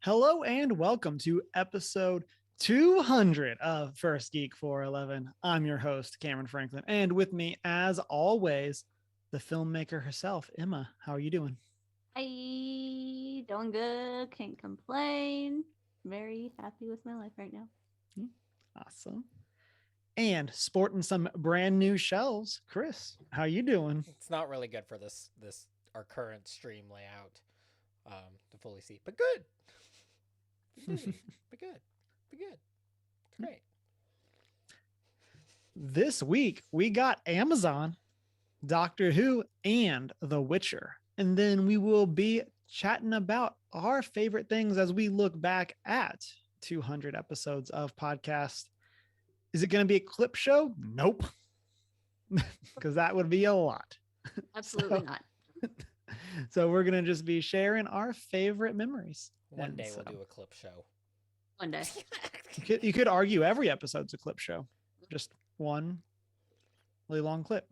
Hello and welcome to episode 200 of First Geek 411. I'm your host, Cameron Franklin, and with me, as always, the filmmaker herself, Emma. How are you doing? Hi, doing good. Can't complain. Very happy with my life right now. Awesome. And sporting some brand new shelves, Chris. How you doing? It's not really good for this our current stream layout to fully see, but good. Busy, but good, but good. It's great. This week we got Amazon, Doctor Who, and The Witcher. And then we will be chatting about our favorite things as we look back at 200 episodes of podcast. Is it going to be a clip show? Nope. Because that would be a lot. Absolutely not. So we're going to just be sharing our favorite memories. One day we'll do a clip show. One day. You could argue every episode's a clip show. Just one really long clip.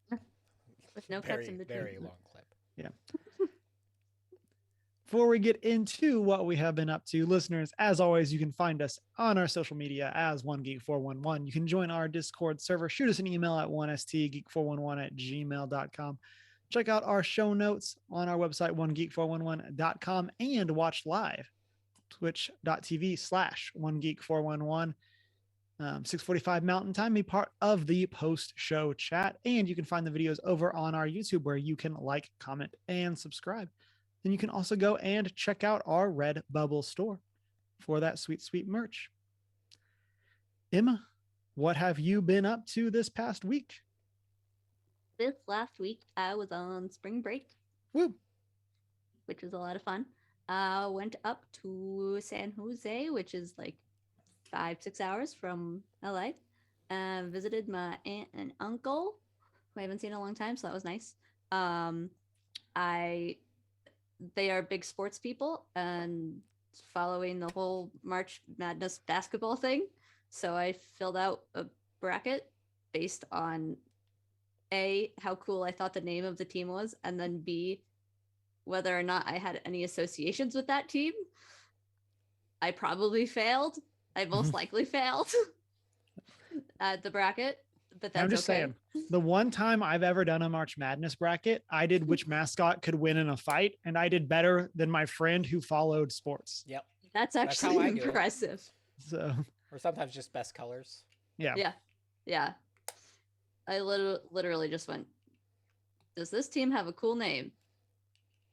With no cuts in between. Very long clip. Yeah. Before we get into what we have been up to, listeners, as always, you can find us on our social media as OneGeek411. You can join our Discord server. Shoot us an email at 1stgeek411@gmail.com. Check out our show notes on our website, onegeek411.com, and watch live, twitch.tv/onegeek411. 6:45 Mountain Time, be part of the post-show chat. And you can find the videos over on our YouTube where you can like, comment, and subscribe. Then you can also go and check out our Redbubble store for that sweet, sweet merch. Emma, what have you been up to this past week? This last week, I was on spring break. Woo! Which was a lot of fun. I went up to San Jose, which is like 5-6 hours from LA, and visited my aunt and uncle, who I haven't seen in a long time, so that was nice. They are big sports people and following the whole March Madness basketball thing. So I filled out a bracket based on A, how cool I thought the name of the team was, and then B, whether or not I had any associations with that team. I probably failed. I most likely failed at the bracket. But that's I'm just saying, the one time I've ever done a March Madness bracket, I did which mascot could win in a fight, and I did better than my friend who followed sports. Yep. That's actually impressive. So, or sometimes just best colors. Yeah. I literally just went, does this team have a cool name?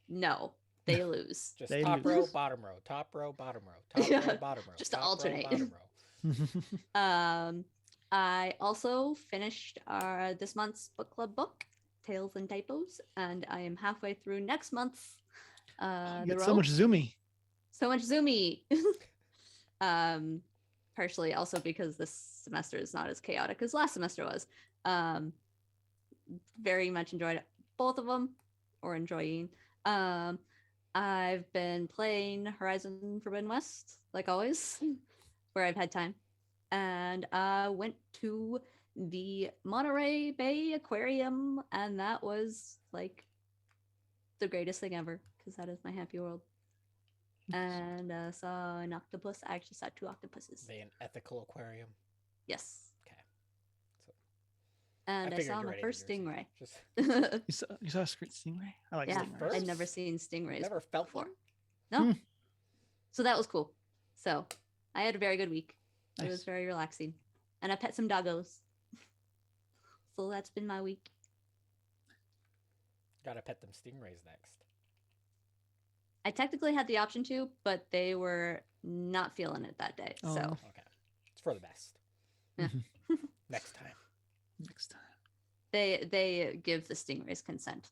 No, they lose. Just they top lose. row, bottom row, top row, bottom row, top row, bottom row. Just to alternate. Row. I also finished this month's book club book, Tales and Typos, and I am halfway through next month's. You get so much zoomy. So much zoomy. Partially also because this semester is not as chaotic as last semester was. Very much enjoyed both of them, or enjoying. I've been playing Horizon Forbidden West, like always, where I've had time. And I went to the Monterey Bay Aquarium, and that was like the greatest thing ever, because that is my happy world. And saw an octopus. I actually saw 2 octopuses. They an ethical aquarium? Yes. Okay. So, and I saw my first stingray. You saw a stingray? I like stingrays. I'd never seen stingrays. Never felt before. No. So that was cool. So I had a very good week. Nice. It was very relaxing. And I pet some doggos. So that's been my week. Gotta pet them stingrays next. I technically had the option to, but they were not feeling it that day. Oh. So okay. It's for the best. Yeah. Next time. They give the stingrays consent.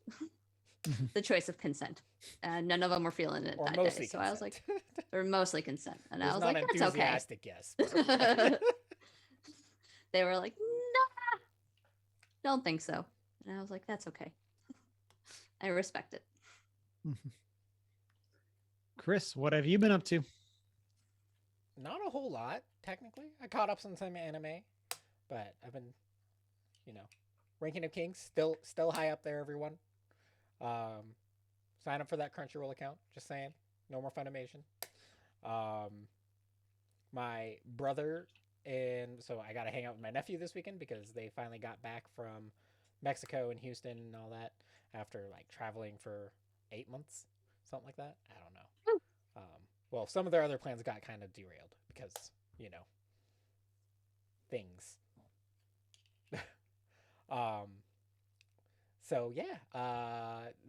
The choice of consent. And none of them were feeling it that day. So consent. I was like, they're mostly consent. And I was not like, that's okay. Enthusiastic, yes. They were like, nah, don't think so. And I was like, that's okay. I respect it. Chris, what have you been up to? Not a whole lot, technically. I caught up on some anime, but I've been, Ranking of Kings, still high up there, everyone. Sign up for that Crunchyroll account. Just saying. No more Funimation. My brother and so I got to hang out with my nephew this weekend because they finally got back from Mexico and Houston and all that after like traveling for 8 months, something like that. I don't know. Well, some of their other plans got kind of derailed because, you know, things. So yeah,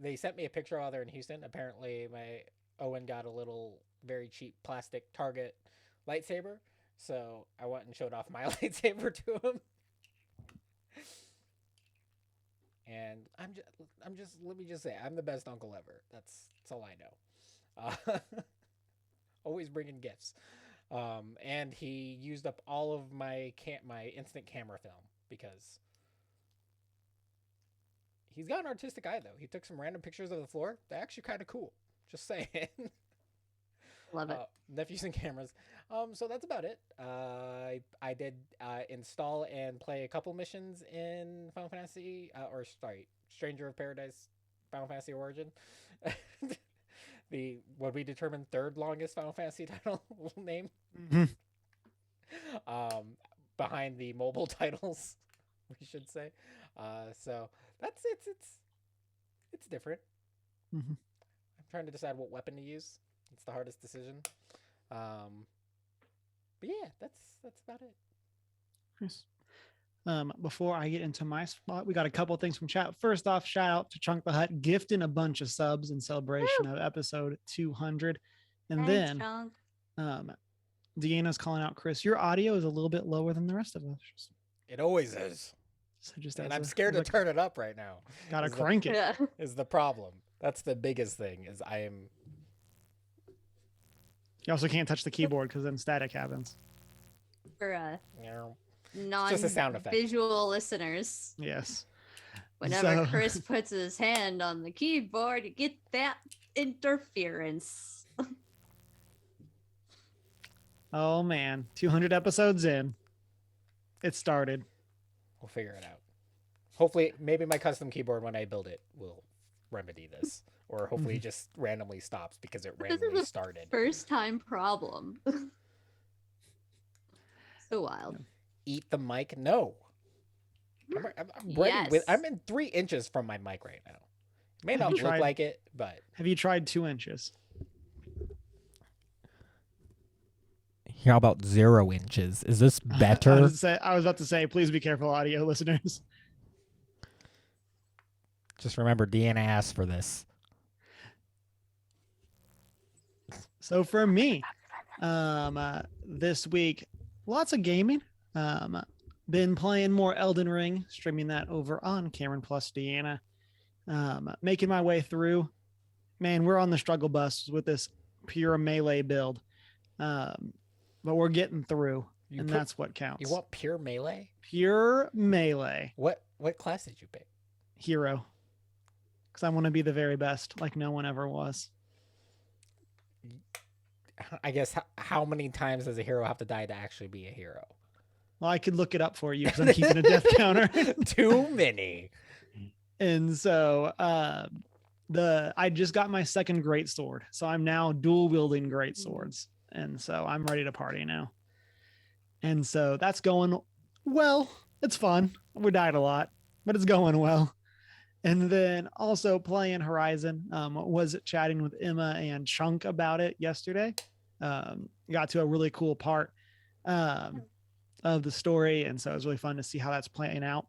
they sent me a picture while they're in Houston. Apparently, my Owen got a little very cheap plastic Target lightsaber, so I went and showed off my lightsaber to him. And I'm just let me just say I'm the best uncle ever. That's all I know. Always bringing gifts. And he used up all of my instant camera film because he's got an artistic eye, though. He took some random pictures of the floor. They're actually kind of cool. Just saying. Love it. Nephews and cameras. So that's about it. I did install and play a couple missions in Final Fantasy, Stranger of Paradise, Final Fantasy Origin. The what we determined third longest Final Fantasy title name. Mhm. Behind the mobile titles, we should say. So that's it's different. Mhm. I'm trying to decide what weapon to use. It's the hardest decision. But yeah, that's about it. Nice. Before I get into my spot, we got a couple things from chat. First off, shout out to Chunk the Hut gifting a bunch of subs in celebration of episode 200. And Thanks, then Chunk. Deanna's calling out Chris. Your audio is a little bit lower than the rest of us. It always is. So just And I'm scared to turn it up right now. Gotta crank it. Yeah. Is the problem. That's the biggest thing is I am. You also can't touch the keyboard because then static happens. For just a sound effect. non-visual listeners. Yes. Whenever Chris puts his hand on the keyboard, you get that interference. Oh man, 200 episodes in. It started. We'll figure it out. Hopefully, maybe my custom keyboard when I build it will remedy this, or hopefully it just randomly stops because it randomly started. First time problem. So wild. Eat the mic? No. I'm ready with. I'm in 3 inches from my mic right now. It may not look like it, but have you tried 2 inches? How about 0 inches? Is this better? I was about to say, please be careful, audio listeners. Just remember, Deanna asked for this. So for me, this week, lots of gaming. Been playing more Elden Ring, streaming that over on Cameron plus Deanna. Making my way through. Man, we're on the struggle bus with this pure melee build. But we're getting through, that's what counts. You want pure melee? Pure melee. What class did you pick? Hero. Because I want to be the very best, like no one ever was. I guess how many times does a hero have to die to actually be a hero? Well, I could look it up for you because I'm keeping a death counter. Too many. And so I just got my second great sword. So I'm now dual wielding great swords. And so I'm ready to party now. And so that's going well. It's fun. We died a lot, but it's going well. And then also playing Horizon, was chatting with Emma and Chunk about it yesterday. Got to a really cool part of the story. And so it was really fun to see how that's playing out.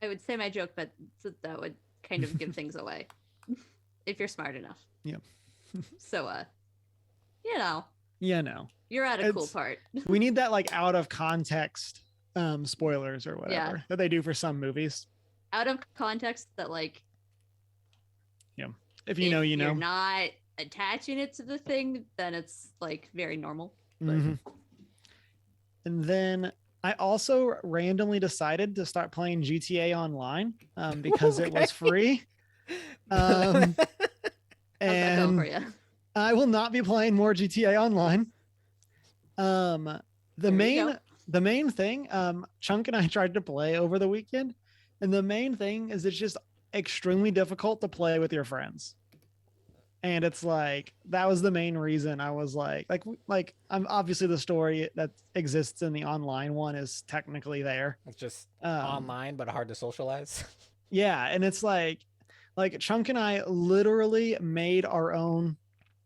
I would say my joke, but that would kind of give things away if you're smart enough. Yeah. So, you know. Yeah, no. You're at a cool part. We need that like out of context spoilers or whatever that they do for some movies. Out of context that like, yeah, if you know, you know. You're not attaching it to the thing, then it's like very normal. But... Mm-hmm. And then I also randomly decided to start playing GTA Online because it was free. How's that going for you? I will not be playing more GTA Online. The main thing, Chunk and I tried to play over the weekend, and the main thing is it's just extremely difficult to play with your friends. And it's like that was the main reason I was like I'm obviously the story that exists in the online one is technically there. It's just Um, online, but hard to socialize. yeah, and it's like Chunk and I literally made our own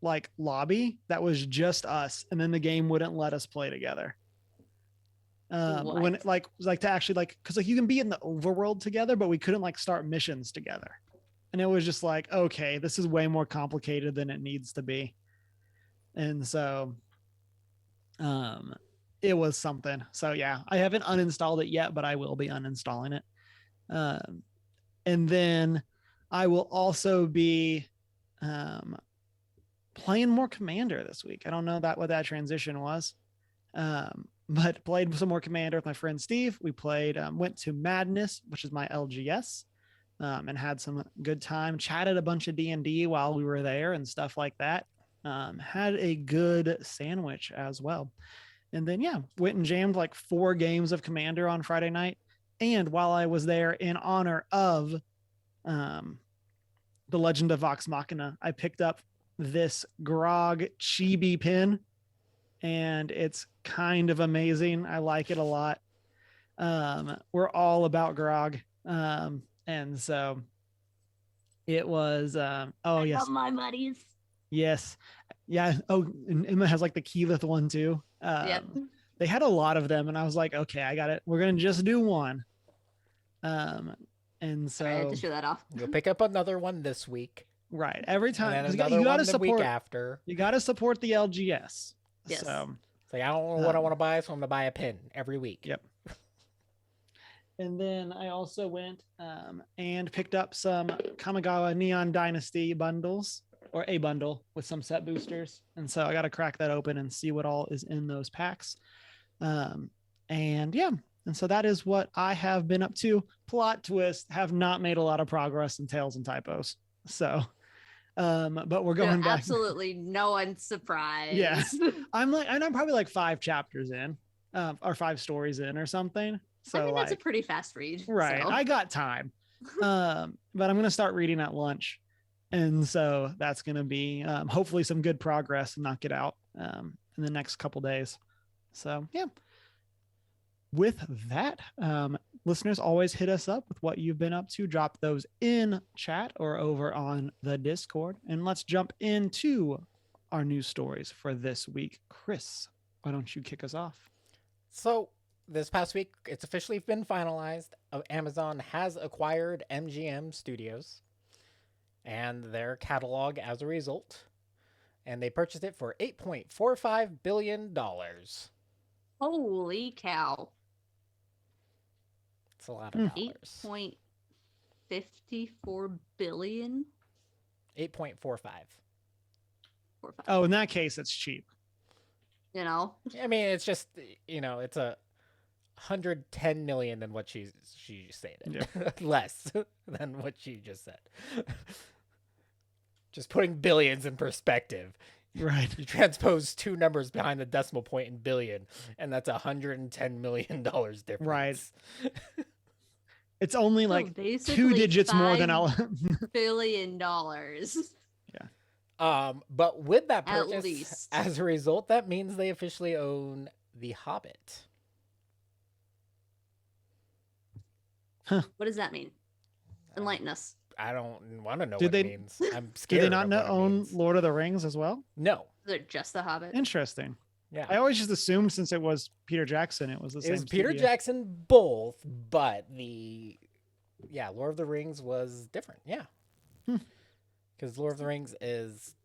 like lobby that was just us, and then the game wouldn't let us play together. When What? like to actually like because like you can be in the overworld together, but we couldn't like start missions together. And it was just like, okay, this is way more complicated than it needs to be. And so it was something. So yeah, I haven't uninstalled it yet, but I will be uninstalling it. And then I will also be playing more Commander this week. I don't know what that transition was. But played some more Commander with my friend Steve. We played, went to Madness, which is my LGS, and had some good time. Chatted a bunch of D&D while we were there and stuff like that. Had a good sandwich as well. And then, yeah, went and jammed like 4 games of Commander on Friday night. And while I was there in honor of The Legend of Vox Machina, I picked up this Grog chibi pin, and it's kind of amazing. I like it a lot. We're all about Grog. And so it was, oh, yes. Got my buddies. Yes. Yeah. Oh, and Emma has like the Keyleth one too. Yep. They had a lot of them, and I was like, okay, I got it. We're gonna just do one. And so Sorry, I had to show that off. You'll pick up another one this week. right every And time then 'cause another you got one to the support. week after. You got to support the LGS. Yes. So It's like, I don't know what I want to buy, so I'm going to buy a pin every week. Yep. And then I also went and picked up some Kamigawa Neon Dynasty bundles, or a bundle with some set boosters. And so I got to crack that open and see what all is in those packs. And yeah, and so that is what I have been up to. Plot twist, have not made a lot of progress in Tales and Typos. So, but we're going back. Absolutely no one's surprised. Yeah. I'm probably like 5 chapters in, or 5 stories in or something. So I mean, that's like, a pretty fast read. right. So. I got time. But I'm going to start reading at lunch. And so that's going to be hopefully some good progress and knock it out in the next couple days. So yeah. With that, listeners, always hit us up with what you've been up to. Drop those in chat or over on the Discord. And let's jump into our news stories for this week. Chris, why don't you kick us off? So this past week, it's officially been finalized. Amazon has acquired MGM Studios and their catalog as a result. And they purchased it for $8.45 billion. Holy cow. It's a lot of dollars. 8.54 billion. 8.45. Oh, in that case, it's cheap. You know? I mean, it's just, it's a 110 million than what she stated. Yeah. Less than what she just said. Just putting billions in perspective. Right. You transpose 2 numbers behind the decimal point in billion, and that's $110 million difference. Right. It's only like so 2 digits more than $5 billion. Yeah. But with that At purchase, least. as a result, that means they officially own The Hobbit. Huh. What does that mean? Enlighten us. I don't want to know Did what they, it means. I'm scared. Did they not of what own it means. Lord of the Rings as well? No. Is it just The Hobbit? Interesting. Yeah. I always just assumed since it was Peter Jackson, it was the same. It was Peter studio. Jackson both, but Lord of the Rings was different. Yeah. Because Lord of the Rings is,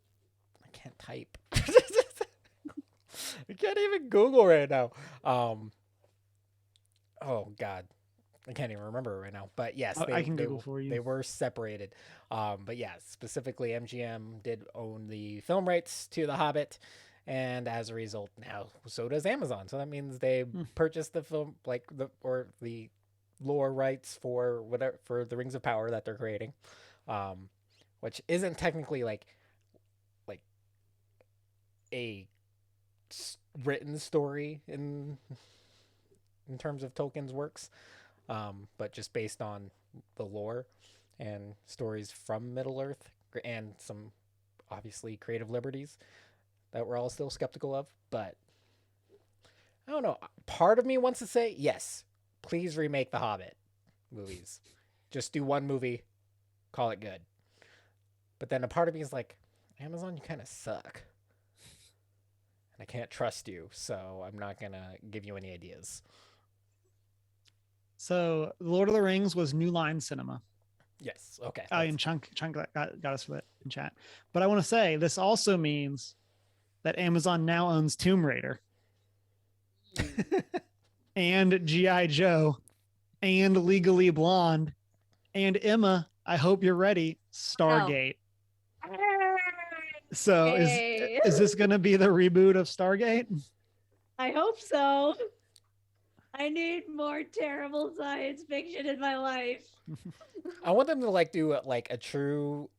I can't type. I can't even Google right now. Oh God. I can't even remember right now, but yes, I can Google for you. They were separated. But yeah, specifically MGM did own the film rights to The Hobbit. And as a result, now so does Amazon. So that means they purchased the film, the lore rights for the Rings of Power that they're creating, which isn't technically like a written story in terms of Tolkien's works, but just based on the lore and stories from Middle Earth and some obviously creative liberties that we're all still skeptical of. But I don't know. Part of me wants to say, yes, please remake the Hobbit movies. Just do one movie, call it good. But then a part of me is like, Amazon, you kind of suck. And I can't trust you, so I'm not going to give you any ideas. So Lord of the Rings was New Line Cinema. Yes. Okay. And Chunk got us for that in chat. But I want to say this also means that Amazon now owns Tomb Raider and G.I. Joe and Legally Blonde and Emma. I hope you're ready. Stargate. So is this going to be the reboot of Stargate? I hope so. I need more terrible science fiction in my life. I want them to like do like a true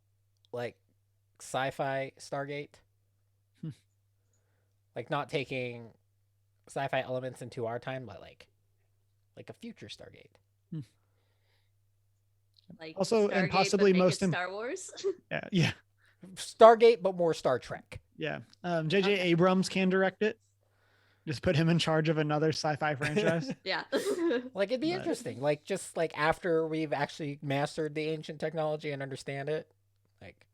like sci-fi Stargate. Like not taking sci-fi elements into our time, but like a future Stargate. Like Also, Stargate, and possibly but make most it Star Wars. Yeah. Stargate, but more Star Trek. Yeah. J.J. Abrams can direct it. Just put him in charge of another sci-fi franchise. Yeah. Like it'd be interesting. Like just like after we've actually mastered the ancient technology and understand it, like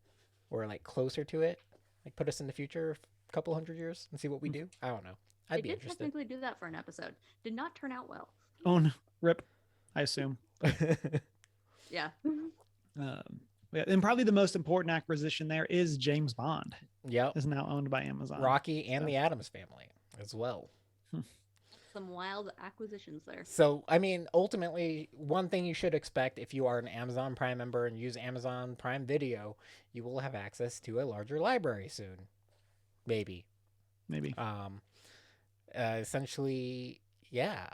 or like closer to it, like put us in the future a couple hundred years and see what we do. I don't know. I'd be did interested. technically do that for an episode. Did not turn out well. Oh, no. Rip, I assume. Yeah. And probably the most important acquisition there is James Bond. Yep. Is now owned by Amazon. Rocky and the Addams Family as well. Some wild acquisitions there. So, I mean, ultimately, one thing you should expect if you are an Amazon Prime member and use Amazon Prime Video, you will have access to a larger library soon. Maybe. Essentially, yeah.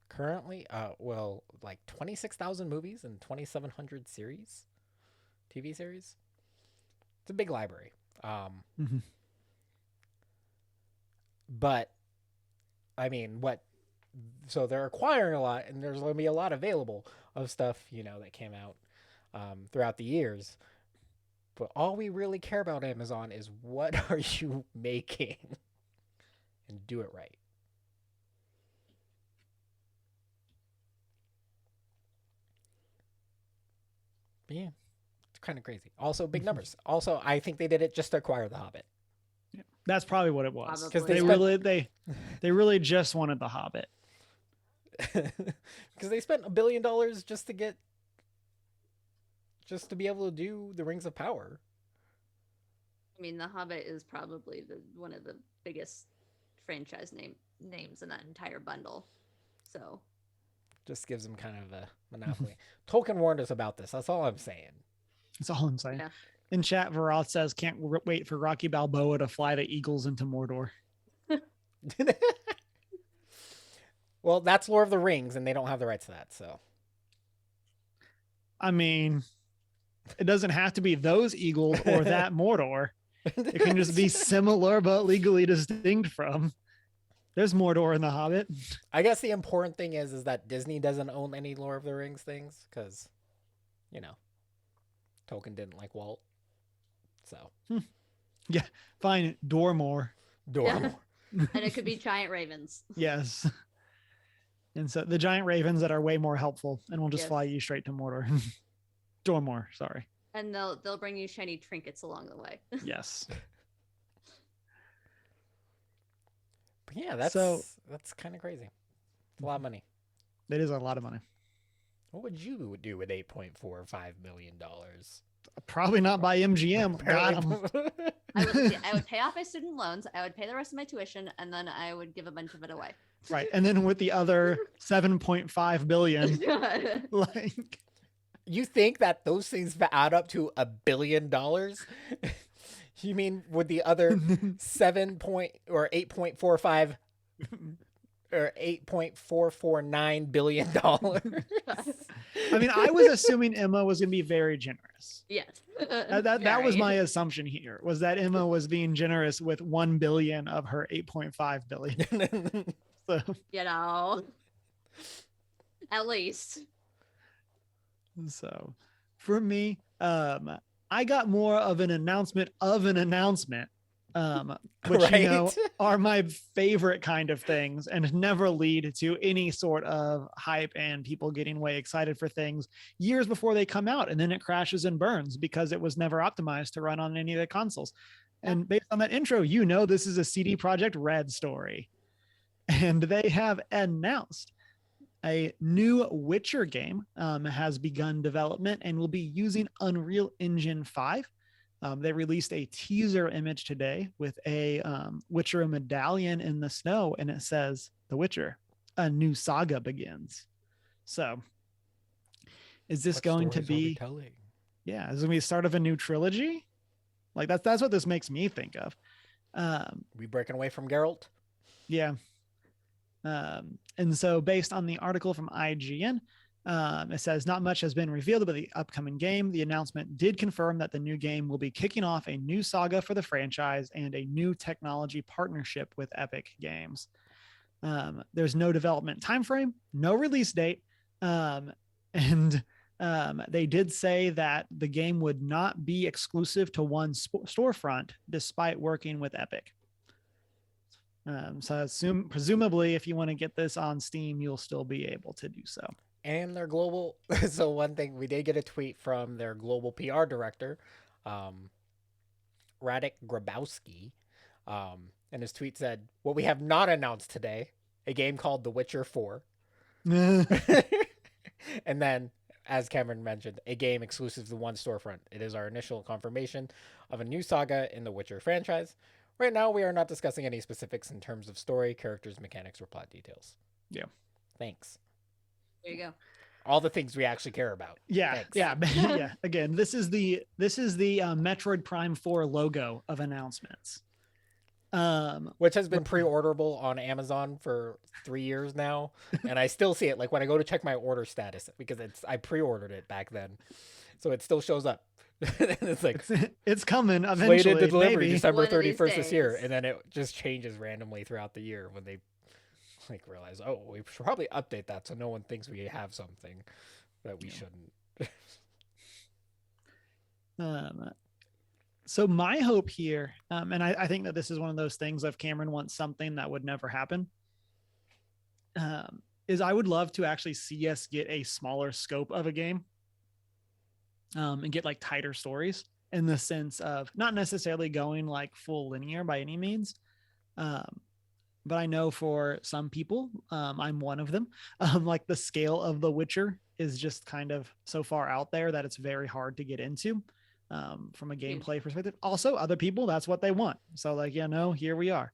Currently, well, like 26,000 movies and 2,700 series, TV series. It's a big library. But, I mean, so they're acquiring a lot, and there's going to be a lot available of stuff, that came out throughout the years. But all we really care about, Amazon, is what are you making? And do it right. But yeah, it's kind of crazy. Also, big numbers. Also, I think they did it just to acquire The Hobbit. Yeah, that's probably what it was. Because they really just wanted The Hobbit. Because they spent $1 billion just to be able to do the Rings of Power. I mean, The Hobbit is probably one of the biggest franchise names in that entire bundle. So just gives them kind of a monopoly. Tolkien warned us about this. That's all I'm saying. That's all I'm saying. Yeah. In chat, Varoth says, can't wait for Rocky Balboa to fly the eagles into Mordor. Well, that's Lord of the Rings, and they don't have the rights to that, so. I mean, it doesn't have to be those eagles or that Mordor. It can just be similar but legally distinct from. There's Mordor in The Hobbit. I guess the important thing is that Disney doesn't own any Lord of the Rings things because, Tolkien didn't like Walt. So. Yeah, fine. Dormor. Yeah. And it could be giant ravens. Yes. And so the giant ravens that are way more helpful and will just fly you straight to Mordor. Dormor, sorry. And they'll bring you shiny trinkets along the way. Yes. But yeah, that's kind of crazy. It's a lot of money. It is a lot of money. What would you do with $8.45 million? Probably not buy MGM. Got 'em. I would pay off my student loans. I would pay the rest of my tuition, and then I would give a bunch of it away. Right, and then with the other 7.5 billion, like, you think that those things add up to $1 billion? You mean with the other 8.45 or $8.449 billion? I mean, I was assuming Emma was going to be very generous. Yes. That was my assumption here, was that Emma was being generous with 1 billion of her 8.5 billion. So, at least. So for me, I got more of an announcement, which you know Right? are my favorite kind of things and never lead to any sort of hype and people getting way excited for things years before they come out, and then it crashes and burns because it was never optimized to run on any of the consoles. Yeah. And based on that intro, you know this is a CD Projekt Red story. And they have announced a new Witcher game has begun development and will be using Unreal Engine 5. They released a teaser image today with a Witcher medallion in the snow, and it says, "The Witcher, a new saga begins." So, is this going to be? Yeah, is it going to be the start of a new trilogy? Like that's what this makes me think of. We breaking away from Geralt? Yeah. And so based on the article from IGN, it says not much has been revealed about the upcoming game. The announcement did confirm that the new game will be kicking off a new saga for the franchise and a new technology partnership with Epic Games. There's no development timeframe, no release date, and they did say that the game would not be exclusive to one storefront despite working with Epic. So presumably if you want to get this on Steam, you'll still be able to do so. And their global, so one thing, we did get a tweet from their global PR director, Radek Grabowski, and his tweet said, "What we have not announced today, a game called The Witcher 4." And then, as Cameron mentioned, a game exclusive to one storefront. It is our initial confirmation of a new saga in the Witcher franchise. Right now, we are not discussing any specifics in terms of story, characters, mechanics, or plot details. Yeah. Thanks. There you go. All the things we actually care about. Yeah. Thanks. Yeah. Yeah. Again, this is the Metroid Prime 4 logo of announcements. Which has been pre-orderable on Amazon for 3 years now, and I still see it. Like when I go to check my order status, because I pre-ordered it back then, so it still shows up. It's like it's coming eventually. Slated delivery maybe. December One of these 31st this year, days. and then it just changes randomly throughout the year when they like realize, oh, we should probably update that so no one thinks we have something that we shouldn't. So my hope here, and I think that this is one of those things if Cameron wants something that would never happen, is I would love to actually see us get a smaller scope of a game and get like tighter stories in the sense of not necessarily going like full linear by any means. But I know for some people, I'm one of them, like the scale of The Witcher is just kind of so far out there that it's very hard to get into. From a gameplay perspective. Also, other people, that's what they want. So, like, you know, here we are.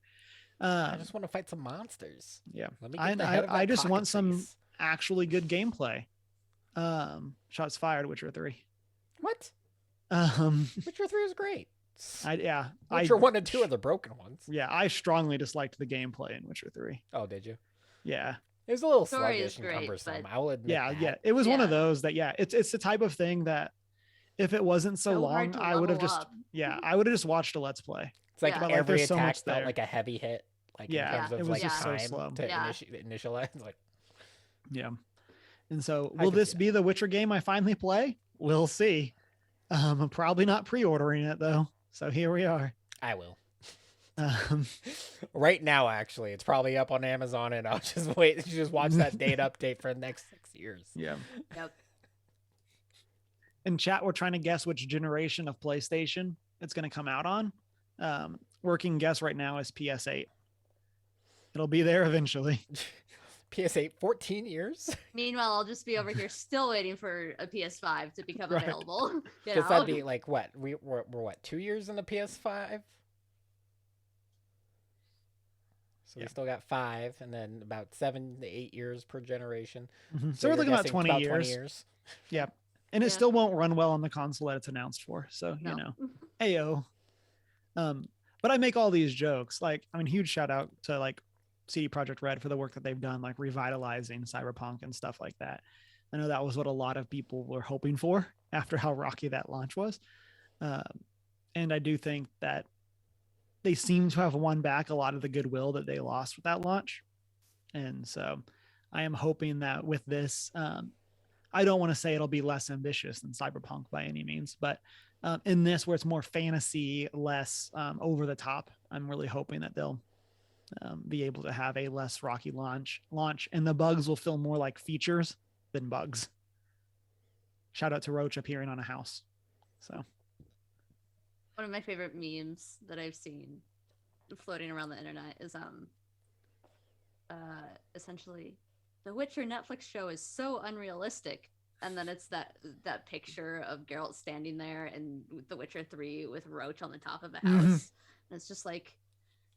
I just want to fight some monsters. Yeah. Let me get the head of I that just want some cockatrice. actually good gameplay. Shots fired, Witcher 3. What? Um, Witcher 3 is great. Witcher 1 and 2 are the broken ones. Yeah, I strongly disliked the gameplay in Witcher 3. Oh, did you? Yeah. It was a little Story is sluggish and great, cumbersome. but- I will admit Yeah, that. yeah. It was one of Yeah. those that, yeah, it's the type of thing that if it wasn't so hard long, to I would have level just, up. I would have just watched a Let's Play. It's like Yeah. But, like, every there's so attack much felt there. like a heavy hit. Like Yeah, in terms it of was like just so time slow. to Yeah. initialize. Like, Yeah. And so I will can this see be the Witcher game I finally play? We'll see. I'm probably not pre-ordering it though. So here we are. I will. Um, Right now, actually, it's probably up on Amazon, and I'll just wait. Just watch that date update for the next 6 years. yeah. Yep. In chat, we're trying to guess which generation of PlayStation it's going to come out on. Working guess right now is PS8. It'll be there eventually. PS8, 14 years? Meanwhile, I'll just be over here still waiting for a PS5 to become Right. available. You Because know? that'd be like what? We're what, 2 years in the PS5? So Yeah. we still got 5, and then about 7 to 8 years per generation. So we're you're looking about guessing 20 years. years. Yeah. And it Yeah. still won't run well on the console that it's announced for. So, No. you know, Ayo. But I make all these jokes. Like, I mean, huge shout out to like CD Projekt Red for the work that they've done, like revitalizing Cyberpunk and stuff like that. I know that was what a lot of people were hoping for after how rocky that launch was. And I do think that they seem to have won back a lot of the goodwill that they lost with that launch. And so I am hoping that with this, I don't want to say it'll be less ambitious than Cyberpunk by any means, but In this, where it's more fantasy, less over the top, I'm really hoping that they'll be able to have a less rocky launch, and the bugs will feel more like features than bugs. Shout out to Roach appearing on a house. So one of my favorite memes that I've seen floating around the internet is essentially the Witcher Netflix show is so unrealistic, and then it's that picture of Geralt standing there in The Witcher 3 with Roach on the top of a house. And it's just like,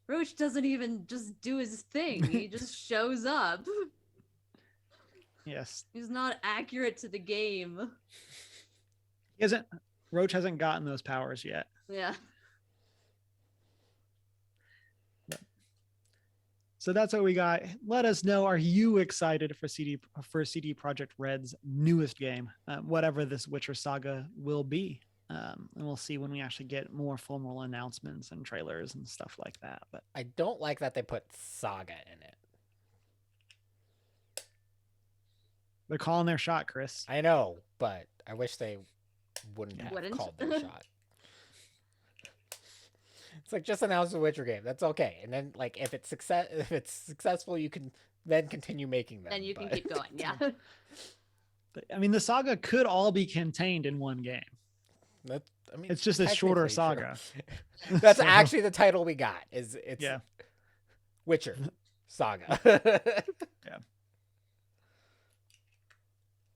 Roach doesn't even just do his thing. He just shows up. yes, He's not accurate to the game. Roach hasn't gotten those powers yet. Yeah. So that's what we got. Let us know, are you excited for CD Projekt Red's newest game, whatever this Witcher saga will be? And we'll see when we actually get more formal announcements and trailers and stuff like that. But I don't like that they put saga in it. They're calling their shot, Chris. I know, but I wish they wouldn't have called their shot. It's like, just announce the Witcher game. That's okay. And then, like, if it's successful, you can then continue making them. Then you can keep going. Yeah. I mean, the saga could all be contained in one game. It's just a shorter saga. That's actually the title we got. It's Witcher Saga. Yeah.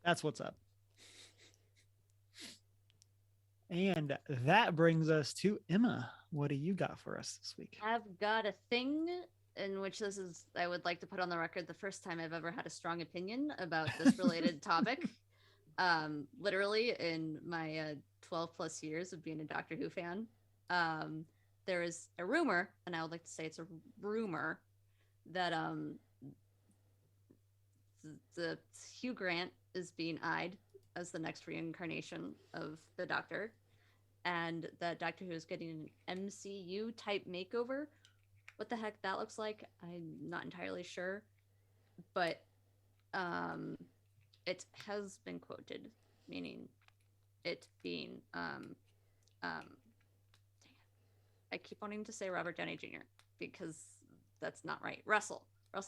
That's what's up. And that brings us to Emma. What do you got for us this week? I've got a thing in which I would like to put on the record, the first time I've ever had a strong opinion about this related topic. Literally in my 12 plus years of being a Doctor Who fan, there is a rumor, and I would like to say it's a rumor, that the Hugh Grant is being eyed as the next reincarnation of the Doctor, and that Doctor Who is getting an MCU type makeover. What the heck that looks like, I'm not entirely sure, but it has been quoted, meaning it being I keep wanting to say Robert Downey Jr. because that's not right. Russell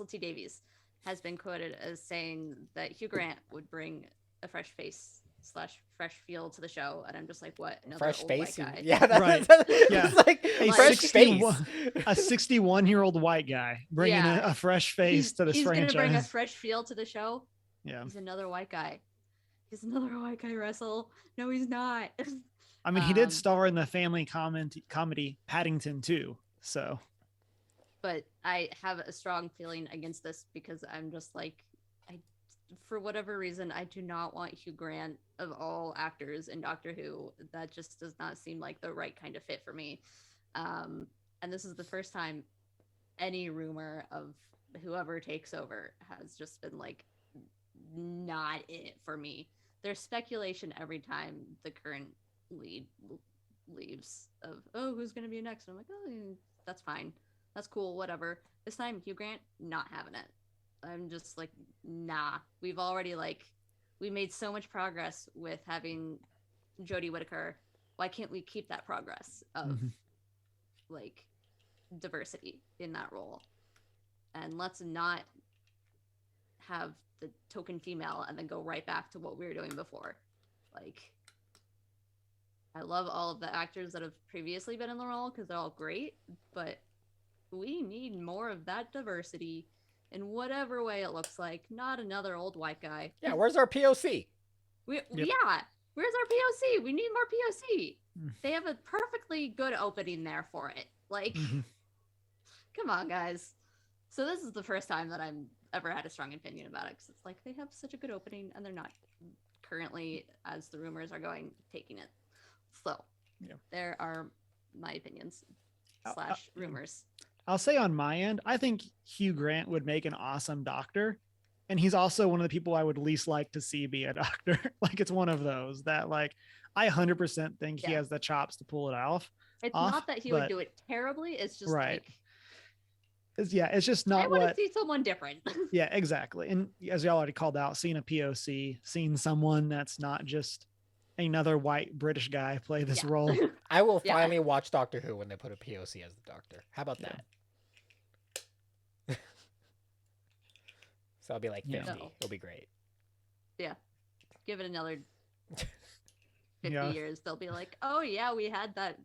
T Davies has been quoted as saying that Hugh Grant would bring a fresh face / fresh feel to the show, and I'm just like, what? Another fresh old face? white guy? Yeah, that's right. Yeah, like a fresh face. A 61-year-old white guy bringing a fresh face to this franchise. He's gonna bring a fresh feel to the show. Yeah, he's another white guy. He's another white guy, Russell. No, he's not. I mean, he did star in the family comedy Paddington 2, so. But I have a strong feeling against this because I'm just like, for whatever reason, I do not want Hugh Grant, of all actors in Doctor Who. That just does not seem like the right kind of fit for me. And this is the first time any rumor of whoever takes over has just been like, not it for me. There's speculation every time the current lead leaves of, oh, who's going to be next? And I'm like, oh, that's fine. That's cool. Whatever. This time, Hugh Grant, not having it. I'm just like, nah. We've already we made so much progress with having Jodie Whittaker. Why can't we keep that progress of diversity in that role? And let's not have the token female and then go right back to what we were doing before. I love all of the actors that have previously been in the role because they're all great, but we need more of that diversity in whatever way it looks like. Not another old white guy. Yeah, where's our POC? Yeah, where's our POC? We need more POC. They have a perfectly good opening there for it. Come on, guys. So this is the first time that I'm ever had a strong opinion about it, because it's like they have such a good opening and they're not currently, as the rumors are going, taking it. So there are my opinions / rumors. I'll say on my end, I think Hugh Grant would make an awesome Doctor. And he's also one of the people I would least like to see be a Doctor. It's one of those that I 100% think he has the chops to pull it off. It's not that he would do it terribly. It's just it's just not I want to see someone different. Yeah, exactly. And as y'all already called out, seeing a POC, seeing someone that's not just another white British guy play this Yeah. role. I will Yeah. finally watch Doctor Who when they put a POC as the Doctor. How about Yeah. that? So I'll be like 50. Yeah. No. It'll be great. Give it another 50 Yeah. years. They'll be like, oh yeah, we had that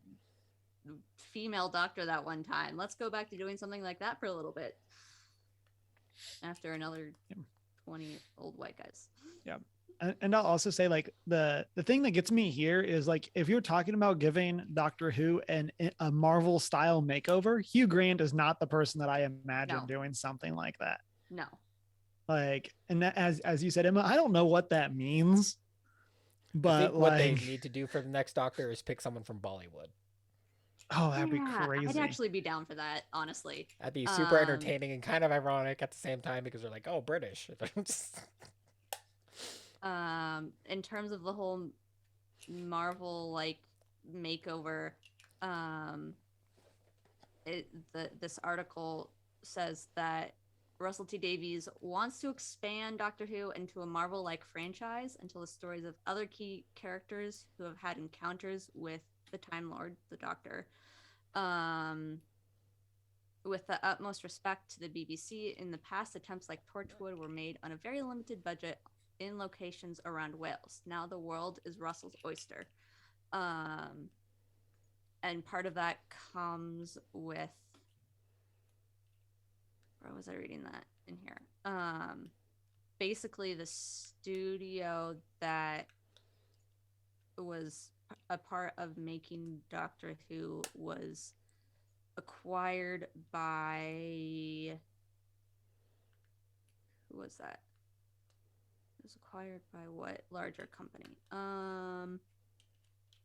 female doctor that one time. Let's go back to doing something like that for a little bit. After another 20 old white guys. And I'll also say, like, the thing that gets me here is, like, if you're talking about giving Doctor Who a Marvel style makeover, Hugh Grant is not the person that I imagine No. doing something like that. No. Like, and that, as you said, Emma, I don't know what that means, I but think what they like, need to do for the next Doctor is pick someone from Bollywood. oh, that'd be Yeah, crazy. I'd actually be down for that, honestly. That'd be super entertaining and kind of ironic at the same time because they're like, oh, British. In terms of the whole Marvel like makeover, this article says that Russell T Davies wants to expand Doctor Who into a Marvel-like franchise and tell the stories of other key characters who have had encounters with the Time Lord, the Doctor. With the utmost respect to the BBC, in the past, attempts like Torchwood were made on a very limited budget in locations around Wales. Now the world is Russell's oyster. And part of that comes with, where was I reading that in here? Basically the studio that was a part of making Doctor Who was acquired by, who was that? It was acquired by what larger company?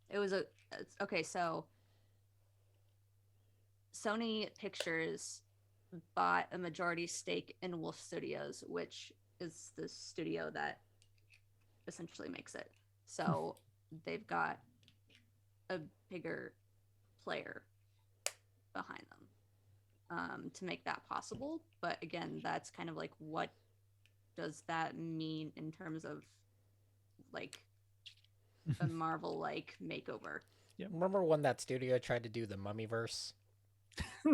It was okay, so Sony Pictures bought a majority stake in Wolf Studios, which is the studio that essentially makes it. So they've got a bigger player behind them to make that possible. But again, that's kind of like, what does that mean in terms of like a Marvel like makeover? Remember when that studio tried to do the Mummyverse?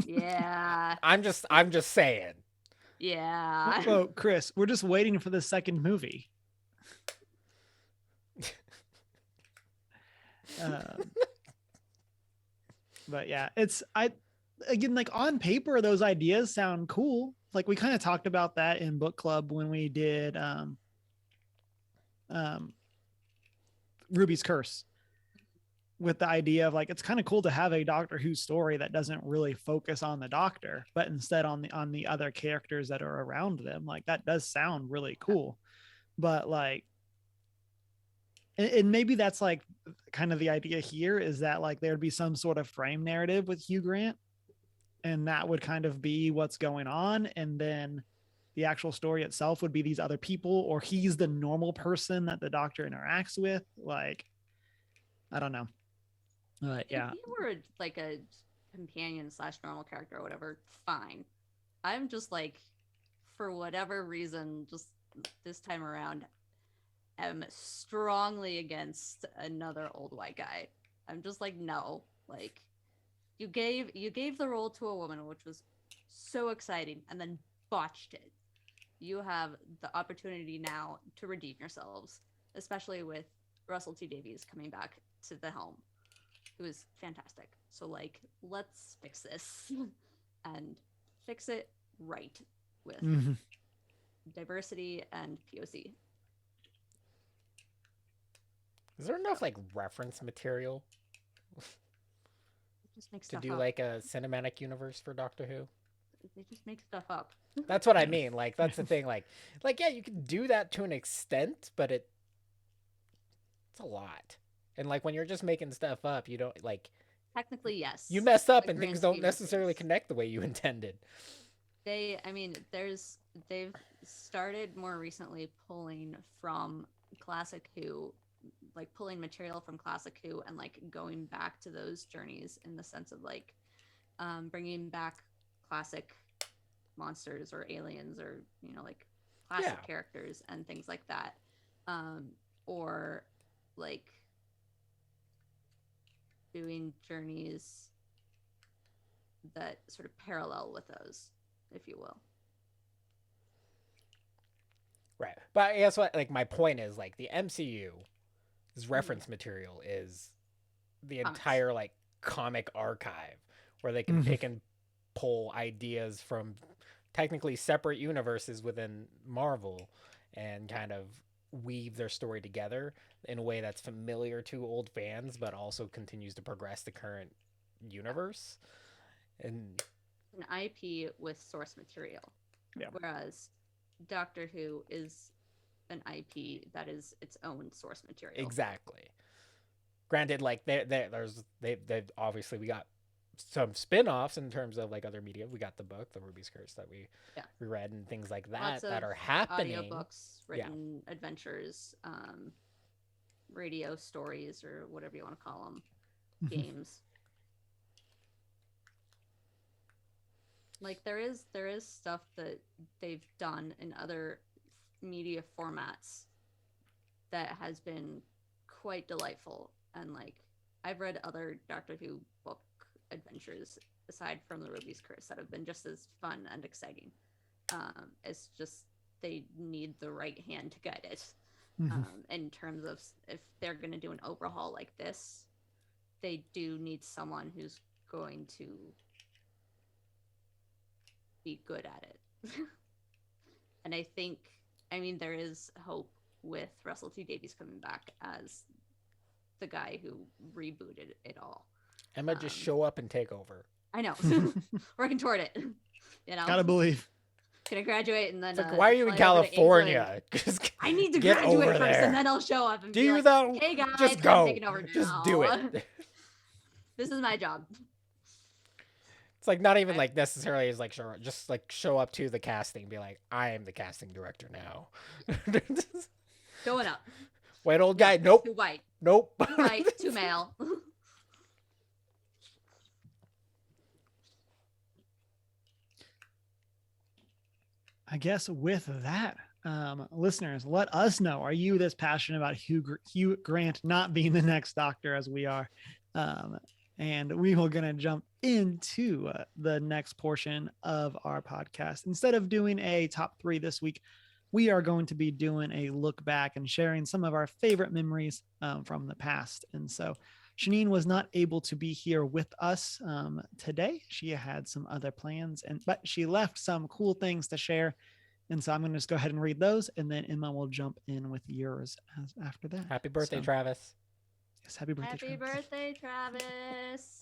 Yeah. I'm just saying. Yeah. Well, Chris, we're just waiting for the second movie. But yeah, again, like, on paper, those ideas sound cool. Like, we kind of talked about that in book club when we did Ruby's Curse, with the idea of, like, it's kind of cool to have a Doctor Who story that doesn't really focus on the Doctor, but instead on the other characters that are around them. Like, that does sound really cool. But like, and maybe that's like kind of the idea here, is that like there'd be some sort of frame narrative with Hugh Grant, and that would kind of be what's going on, and then the actual story itself would be these other people, or he's the normal person that the Doctor interacts with. Like, I don't know. Yeah. If you were like a companion / normal character or whatever, fine. I'm just like, for whatever reason, just this time around, am strongly against another old white guy. I'm just like, no. Like, you gave the role to a woman, which was so exciting, and then botched it. You have the opportunity now to redeem yourselves, especially with Russell T Davies coming back to the helm. It was fantastic. So like, let's fix this and fix it right with diversity and POC. Is there enough like reference material Just make to stuff do up. like a cinematic universe for Doctor Who? They just make stuff up. That's what I mean. Like, that's the thing. Like yeah, you can do that to an extent, but it's a lot. And like, when you're just making stuff up, you don't like. Technically, yes. You mess up The and grand things don't scheme of necessarily things. connect the way you intended. They've started more recently pulling from Classic Who, like pulling material from Classic Who and like going back to those journeys, in the sense of like bringing back classic monsters or aliens, or like classic characters and things like that, or like doing journeys that sort of parallel with those, if you will. Right. But I guess what, like, my point is, like, the MCU's reference material is the Comics. entire, like, comic archive where they can pick and pull ideas from technically separate universes within Marvel and kind of weave their story together in a way that's familiar to old fans, but also continues to progress the current universe. And An IP with source material. Yeah. Whereas Doctor Who is an IP that is its own source material. exactly. Granted, like they've obviously we got some spin-offs in terms of like other media. We got the book, The Ruby's Curse, that we read and things like that Lots that of are happening. Audiobooks, written adventures, radio stories, or whatever you want to call them, games. Like there is stuff that they've done in other media formats that has been quite delightful, and like I've read other Doctor Who book adventures aside from The Ruby's Curse that have been just as fun and exciting. It's just they need the right hand to guide it. In terms of if they're going to do an overhaul like this, they do need someone who's going to be good at it. And I mean, there is hope with Russell T Davies coming back as the guy who rebooted it all. Emma just show up and take over. I know. Working toward it. You know? Gotta believe. Gonna graduate and then. It's like, why are you in California? I need to get graduate over first, there. and then I'll show up and Do be you like, though? "Hey guys, Just I'm go. taking over now. Just do it." This is my job. It's like not even like necessarily as like just like show up to the casting, be like, I am the casting director now. Going up. White old guy. Nope. Too white. Nope. Too white. Too male. I guess with that, listeners, let us know, are you this passionate about Hugh Grant not being the next Doctor as we are? And we will going to jump into the next portion of our podcast. Instead of doing a top 3 this week, we are going to be doing a look back and sharing some of our favorite memories from the past. And so Shanine was not able to be here with us today. She had some other plans, but she left some cool things to share. And so I'm going to just go ahead and read those, and then Emma will jump in with yours after that. Happy birthday, So, Travis. yes, happy birthday, Happy Travis. birthday, Travis.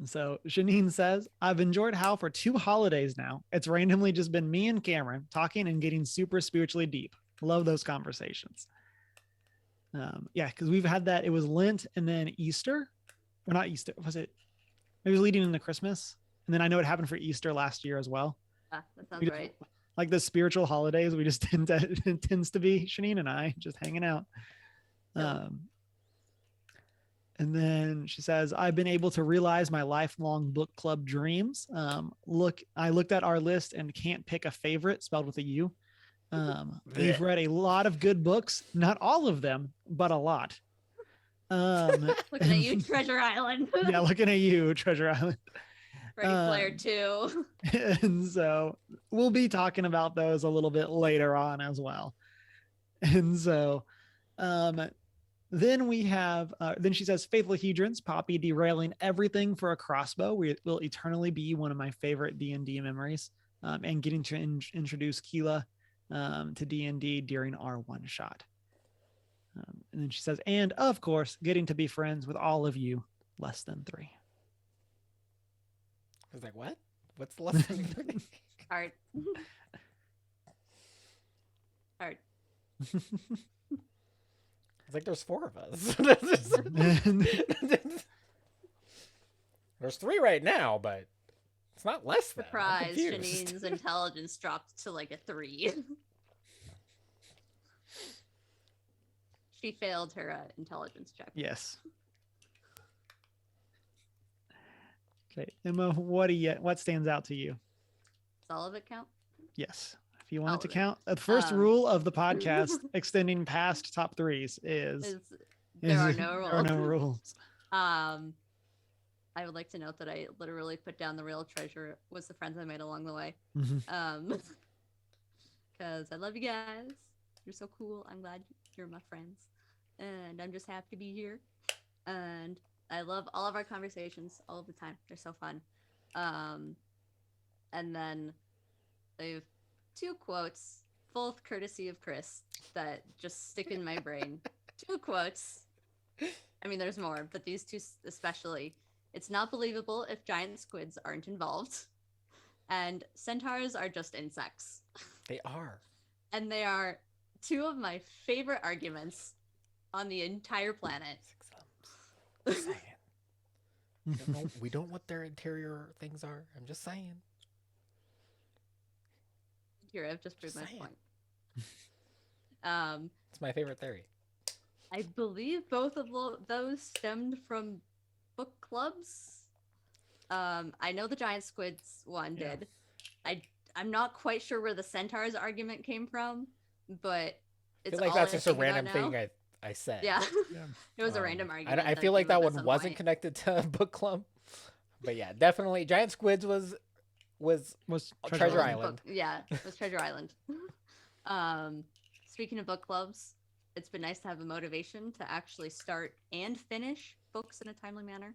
So Shanine says, I've enjoyed Hal for 2 holidays now. It's randomly just been me and Cameron talking and getting super spiritually deep. Love those conversations. Yeah, because we've had that. It was Lent and then Easter. Or not Easter. Was it? It was leading into Christmas. And then I know it happened for Easter last year as well. That sounds right. Like the spiritual holidays, we just tend to, it tends to be Shanine and I just hanging out. And then she says, I've been able to realize my lifelong book club dreams. I looked at our list and can't pick a favorite, spelled with a U. We've read a lot of good books, not all of them, but a lot. Looking at you, Treasure Island. Yeah, looking at you, Treasure Island. Ready Player 2. And so we'll be talking about those a little bit later on as well. And so then we have, then she says, Faithful Hedrons, Poppy derailing everything for a crossbow will eternally be one of my favorite D&D memories, and getting to introduce Keela to D&D during our one shot. And then she says, and of course, getting to be friends with all of you, less than 3. I was like, what? What's the less than 3? Hard. Hard. It's like there's 4 of us. There's 3 right now, but it's not less than. Surprise, Janine's intelligence dropped to like a 3. She failed her intelligence check. Yes. Okay, Emma, what stands out to you? Does all of it count? Yes. If you want All it to of it. count, the first rule of the podcast extending past top 3s is There are no there are no rules. rules. Um, I would like to note that I literally put down the real treasure was the friends I made along the way. Mhm. Because I love you guys. You're so cool. I'm glad you're my friends. And I'm just happy to be here. And I love all of our conversations all of the time. They're so fun. And then I have 2 quotes, both courtesy of Chris, that just stick in my brain. 2 quotes. I mean, there's more, but these 2 especially. It's not believable if giant squids aren't involved. And centaurs are just insects. They are. And they are 2 of my favorite arguments on the entire planet. Just saying. We don't know what their interior things are. I'm just saying. Here, I've just proved my saying. point. It's my favorite theory. I believe both of those stemmed from book clubs. I know the giant squids one did. I'm not quite sure where the centaurs argument came from, but it's I feel like that's just a random thing I said. Yeah. It was a random argument. I feel like that one wasn't connected to book club, but yeah, definitely giant squids was Treasure Island. Yeah, it was Treasure Island. Speaking of book clubs, it's been nice to have a motivation to actually start and finish books in a timely manner,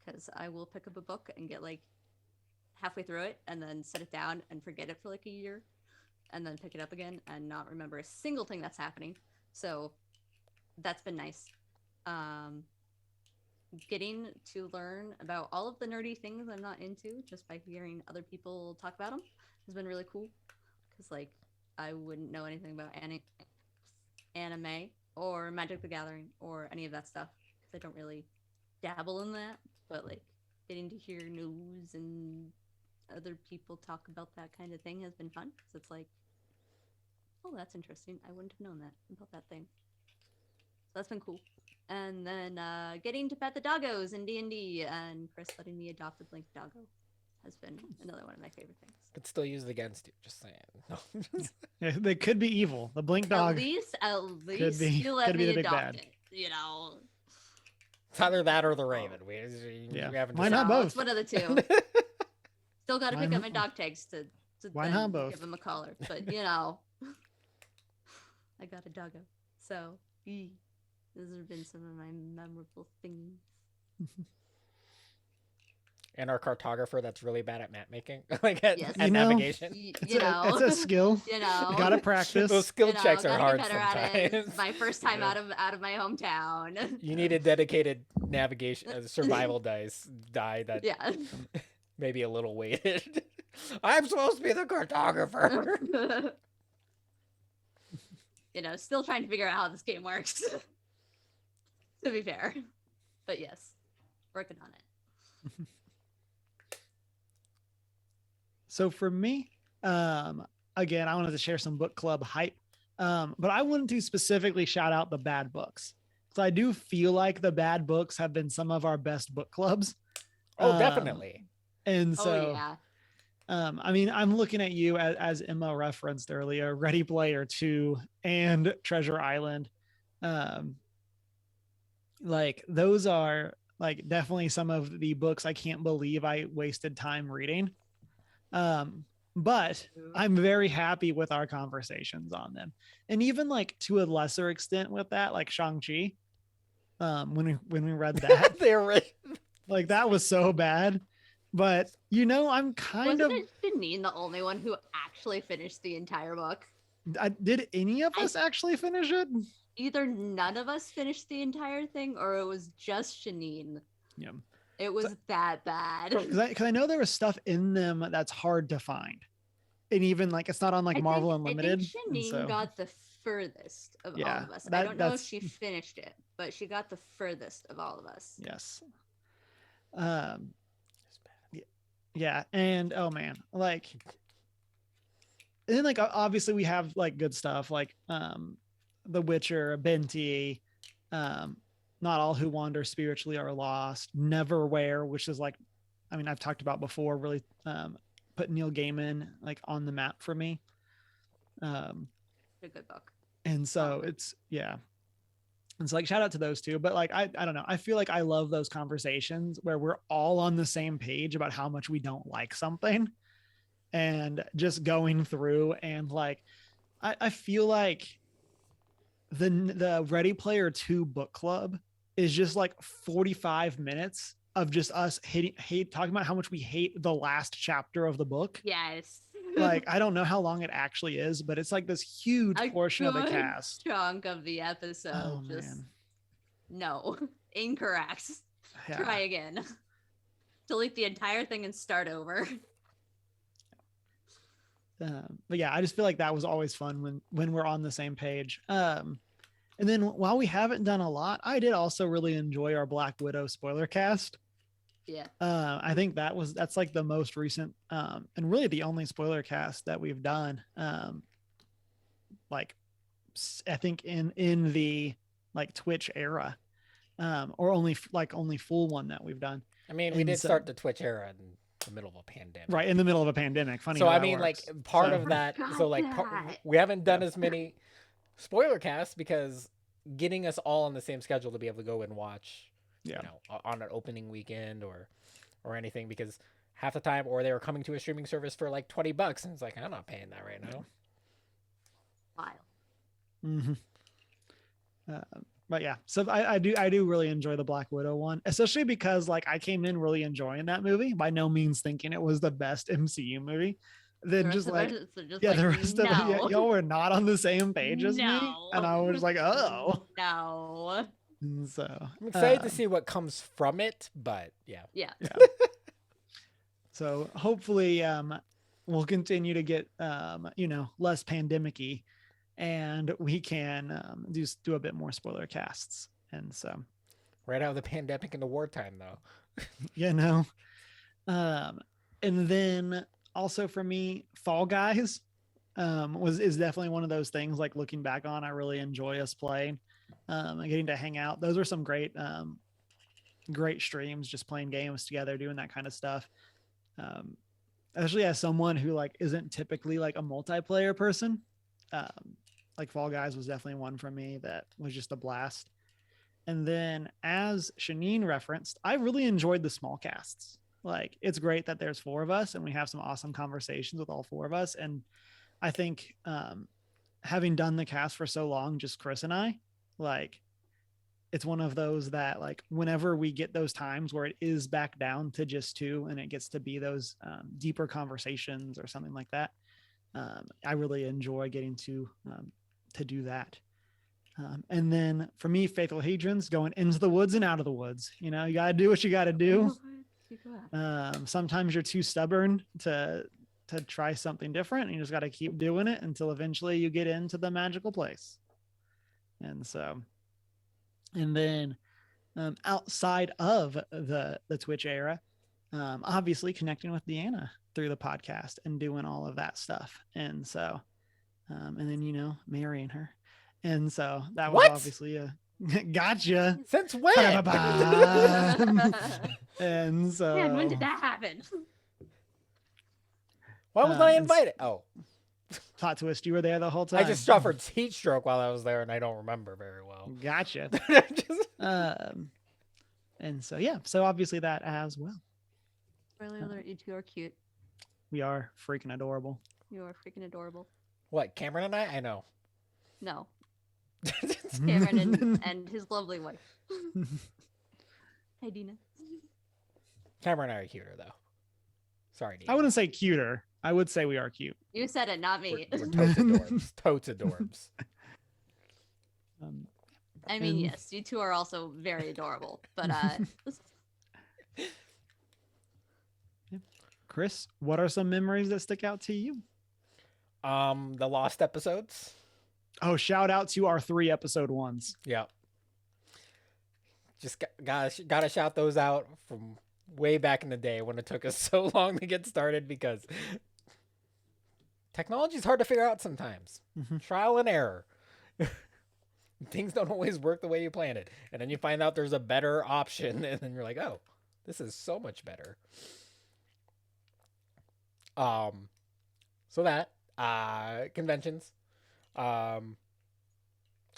because I will pick up a book and get like halfway through it and then set it down and forget it for like a year and then pick it up again and not remember a single thing that's happening. So that's been nice. Getting to learn about all of the nerdy things I'm not into just by hearing other people talk about them has been really cool, because like I wouldn't know anything about anime or Magic the Gathering or any of that stuff, because I don't really dabble in that. But like getting to hear news and other people talk about that kind of thing has been fun, because it's like, oh, that's interesting. I wouldn't have known that about that thing. So that's been cool. And then getting to pet the doggos in D&D, and Chris letting me adopt a blink doggo has been another one of my favorite things. Could still use it against you, just saying. No. Yeah, they could be evil. The blink dog. At least be- you let could be me the big adopt bad. it. You know. It's either that or the raven. We haven't Why not decided. both? It's one of the 2. Still got to pick up my dog tags to Why then not both? give him a collar. But you know, I got a doggo. So those have been some of my memorable things. And our cartographer that's really bad at map making, like at, Yes. at navigation. It's a skill. You know, You gotta practice. Those skill checks are gotta hard get better at it. sometimes. It's my first time out of my hometown. You need a dedicated navigation, survival die that Yeah. maybe a little weighted. I'm supposed to be the cartographer. You know, still trying to figure out how this game works. To be fair. But yes, working on it. So for me, again, I wanted to share some book club hype, but I wanted to specifically shout out the bad books. So I do feel like the bad books have been some of our best book clubs. Oh, definitely. And so, yeah. I mean, I'm looking at you as Emma referenced earlier, Ready Player 2 and Treasure Island. Like those are like definitely some of the books I can't believe I wasted time reading. But I'm very happy with our conversations on them. And even like to a lesser extent with that, like Shang-Chi, when we read that, They're like that was so bad. But you know, I'm kind Wasn't Janine the only one who actually finished the entire book? Did any of us actually finish it? Either none of us finished the entire thing, or it was just Janine. Yeah. It was that bad. Because I know there was stuff in them that's hard to find. And even like it's not on like Marvel Unlimited. I think Janine got the furthest of all of us. I don't know if she finished it, but she got the furthest of all of us. Yes. Yeah. And oh man, like, and then like obviously we have like good stuff like The Witcher, Benti, Not All Who Wander Spiritually Are Lost, Neverwhere, which is like, I mean, I've talked about before, really put Neil Gaiman like on the map for me. A good book. And so it's, yeah. And so like shout out to those two. But like I don't know. I feel like I love those conversations where we're all on the same page about how much we don't like something and just going through and like I feel like the Ready Player 2 book club is just like 45 minutes of just us talking about how much we hate the last chapter of the book. Yes. Like I don't know how long it actually is, but it's like this huge A portion of the good cast. chunk of the episode. Oh Just man. no. Incorrect. Yeah. Try again. Delete the entire thing and start over. But yeah, I just feel like that was always fun when we're on the same page. And then while we haven't done a lot, I did also really enjoy our Black Widow spoiler cast. Yeah. I think that's like the most recent and really the only spoiler cast that we've done. Like I think in the like Twitch era, or only full one that we've done. I mean, we did start the Twitch era in the middle of a pandemic. Right, in the middle of a pandemic. Funny. So how I that mean, works. like part of that. So like we haven't done as many spoiler casts because getting us all on the same schedule to be able to go and watch, you know, on an opening weekend or anything, because half the time, or they were coming to a streaming service for like $20, and it's like I'm not paying that right now. Wild. But yeah, so I do really enjoy the Black Widow one, especially because like I came in really enjoying that movie, by no means thinking it was the best MCU movie. Then just like the rest of it, y'all were not on the same page as me, and I was like, oh no. And so I'm excited to see what comes from it, but yeah. So hopefully we'll continue to get less pandemic-y, and we can do a bit more spoiler casts. And so right out of the pandemic into wartime though. And then also for me, Fall Guys is definitely one of those things, like looking back on, I really enjoy us playing and getting to hang out. Those are some great streams, just playing games together, doing that kind of stuff. Especially as someone who like isn't typically like a multiplayer person, like Fall Guys was definitely one for me that was just a blast. And then as Shanine referenced, I really enjoyed the small casts. Like it's great that there's 4 of us and we have some awesome conversations with all 4 of us. And I think having done the cast for so long, just Chris and I, like it's one of those that like whenever we get those times where it is back down to just 2 and it gets to be those deeper conversations or something like that, I really enjoy getting to do that. And then for me, Faithful Hadrons, going into the woods and out of the woods. You know, you got to do what you got to do. Sometimes you're too stubborn to try something different, and you just got to keep doing it until eventually you get into the magical place. And so, and then outside of the Twitch era, obviously connecting with Deanna through the podcast and doing all of that stuff. And so, and then, marrying her. And so that was obviously a gotcha. Since when? And so, man, when did that happen? Why was I invited? Oh, plot twist, you were there the whole time. I just suffered heat stroke while I was there, and I don't remember very well. Gotcha. And so so obviously that as well. Really, you two are cute. We are freaking adorable. You are freaking adorable. What, Cameron and I know. No. Cameron and his lovely wife. Hey, Dina. Cameron and I are cuter, though. Sorry, Dina. I wouldn't say cuter. I would say we are cute. You said it, not me. We're totes adorbs. Totes adorbs. I mean, yes, you two are also very adorable. But Chris, what are some memories that stick out to you? The Lost episodes. Oh, shout out to our 3 episode ones. Yeah. Just gotta shout those out from way back in the day when it took us so long to get started, because technology is hard to figure out sometimes. Mm-hmm. Trial and error. Things don't always work the way you planned it. And then you find out there's a better option, and then you're like, oh, this is so much better. So that, conventions.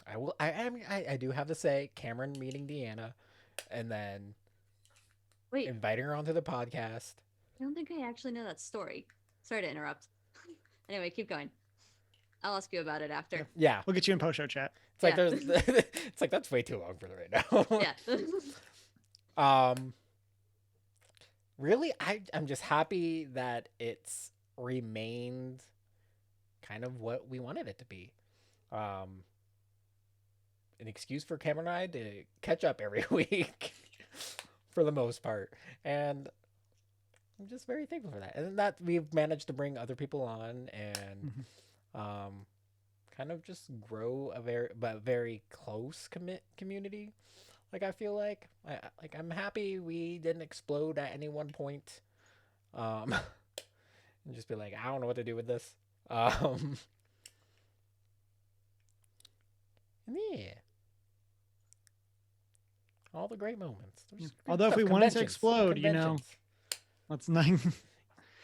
I will. I do have to say, Cameron meeting Deanna, and then Wait, inviting her onto the podcast. I don't think I actually know that story. Sorry to interrupt. Anyway, keep going. I'll ask you about it after. Yeah, We'll get you in post-show chat. it's like Yeah. there's. It's like that's way too long for right now. Yeah. Really, I'm just happy that it's remained kind of what we wanted it to be. An excuse for Cameron and I to catch up every week for the most part. And I'm just very thankful for that. And that we've managed to bring other people on and kind of just grow a very close community. Like I feel like I'm happy we didn't explode at any one point. And just be like, I don't know what to do with this. Yeah. All the great moments. Although if we wanted to explode, you know, let's not.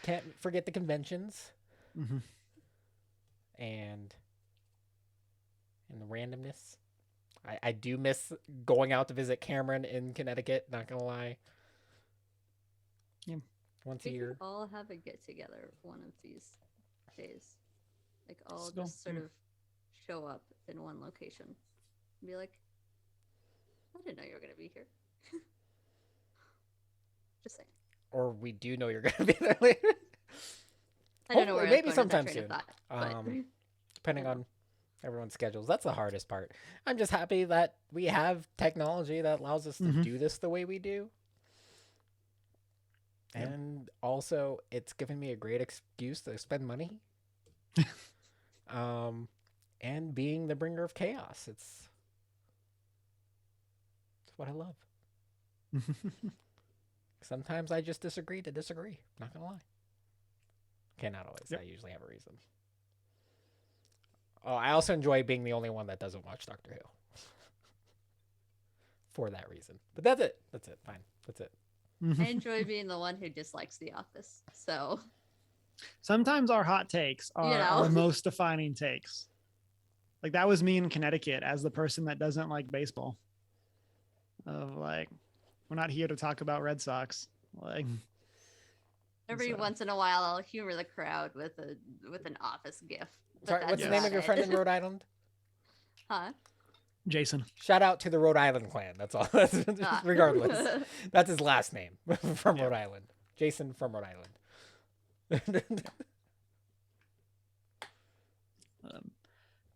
Can't forget the conventions Mm-hmm. and the randomness. I do miss going out to visit Cameron in Connecticut, not gonna lie. Yeah. Once We a could year. all have a get together one of these days. Like all Still, just sort yeah. of show up in one location. And be like, I didn't know you were gonna be here. Just saying. Or we do know you're gonna be there later. I don't know Hopefully, where I was maybe going with that sometime train of soon. thought, but Depending Yeah. on everyone's schedules. That's the hardest part. I'm just happy that we have technology that allows us to Mhm. do this the way we do. Yep. And also, it's given me a great excuse to spend money. And being the bringer of chaos. It's what I love. Sometimes I just disagree to disagree. Not gonna lie. Okay, not always. Yep. I usually have a reason. Oh, I also enjoy being the only one that doesn't watch Doctor Who. For that reason. But that's it. That's it. Fine. That's it. I enjoy being the one who dislikes The Office. So Sometimes our hot takes are know. our most defining takes. Like that was me in Connecticut as the person that doesn't like baseball. Of like, we're not here to talk about Red Sox. Like every So- once in a while, I'll humor the crowd with an Office gif. But Sorry, what's that's the name of about your it. friend in Rhode Island? Huh? Jason. Shout out to the Rhode Island clan. That's all. Ah. Regardless. That's his last name from Yeah. Rhode Island. Jason from Rhode Island.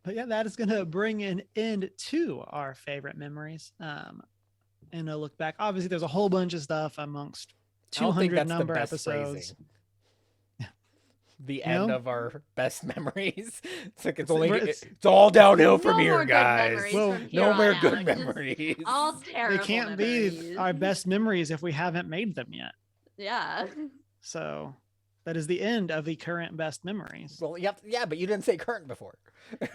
But yeah, that is going to bring an end to our favorite memories. And a look back. Obviously, there's a whole bunch of stuff amongst I don't think 200 that's number the best episodes. phrasing. The You end know? of our best memories. It's like It's- it's all downhill from No here, more good guys. memories Well, from here No on more out. good Just memories. All They terrible can't memories. be our best memories if we haven't made them yet. Yeah. So that is the end of the current best memories. Well, yeah, but you didn't say current before.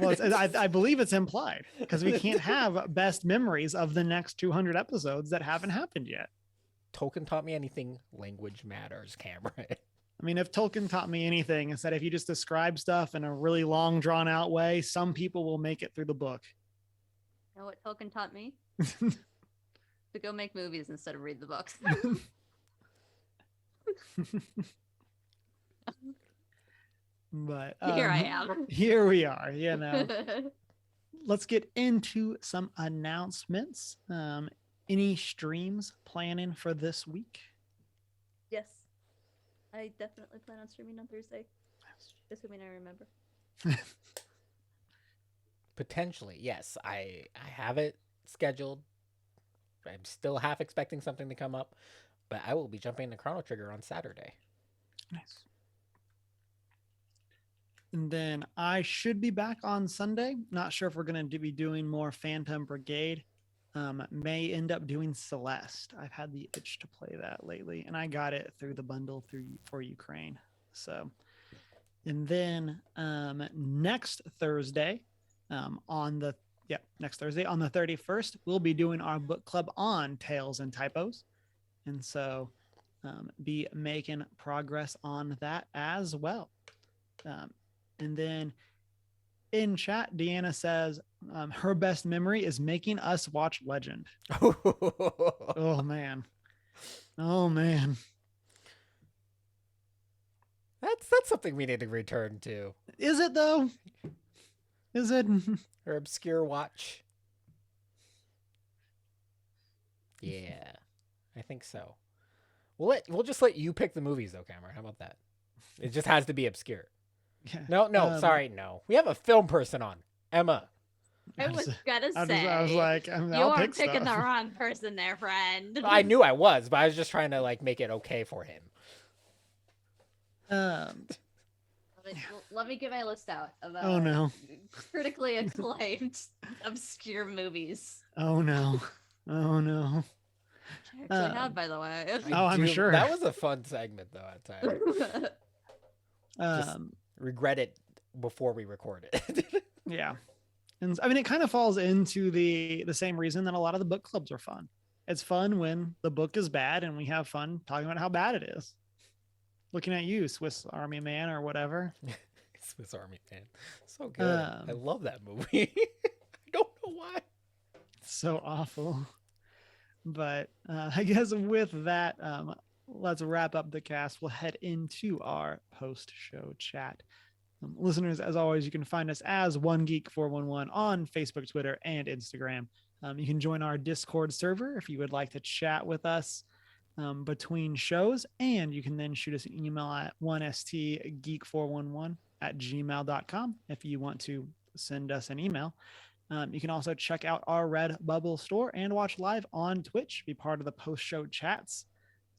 Well, I believe it's implied because we can't have best memories of the next 200 episodes that haven't happened yet. Tolkien taught me anything. Language matters, Cameron. I mean, if Tolkien taught me anything, it's that if you just describe stuff in a really long, drawn out way, some people will make it through the book. You know what Tolkien taught me? To go make movies instead of read the books. But Here I am. Here we are. You know, let's get into some announcements. Any streams planning for this week? Yes. I definitely plan on streaming on Thursday. Assuming I remember. Potentially, yes. I have it scheduled. I'm still half expecting something to come up, but I will be jumping into Chrono Trigger on Saturday. Nice. And then I should be back on Sunday. Not sure if we're going to be doing more Phantom Brigade. May end up doing Celeste. I've had the itch to play that lately, and I got it through the bundle for Ukraine. So, and then next Thursday, next Thursday on the 31st, we'll be doing our book club on Tales and Typos, and so be making progress on that as well. And then in chat, Deanna says, Her best memory is making us watch Legend. Oh man. Oh man. That's something we need to return to. Is it though? Is it? Or obscure watch. Yeah, I think so. We'll just let you pick the movies though, Cameron. How about that? It just has to be obscure. Yeah. No, sorry, no. We have a film person on, Emma. I was gonna I say. was like, You I'll are pick picking stuff. the wrong person there, friend. I knew I was, but I was just trying to like make it okay for him. Let me get my list out of Oh no. critically acclaimed obscure movies. Oh no. Oh no. Which I actually have, by the way. Oh, I'm sure. That was a fun segment though at times. Just regret it before we record it. Yeah. And I mean, it kind of falls into the same reason that a lot of the book clubs are fun. It's fun when the book is bad and we have fun talking about how bad it is. Looking at you, Swiss Army Man or whatever. Swiss Army Man. So good. I love that movie. I don't know why. So awful. But I guess with that, let's wrap up the cast. We'll head into our post-show chat. Listeners, as always, you can find us as One Geek 411 on Facebook, Twitter, and Instagram. You can join our Discord server if you would like to chat with us between shows, and you can then shoot us an email at 1stgeek411@gmail.com if you want to send us an email. You can also check out our Redbubble store and watch live on Twitch, be part of the post-show chats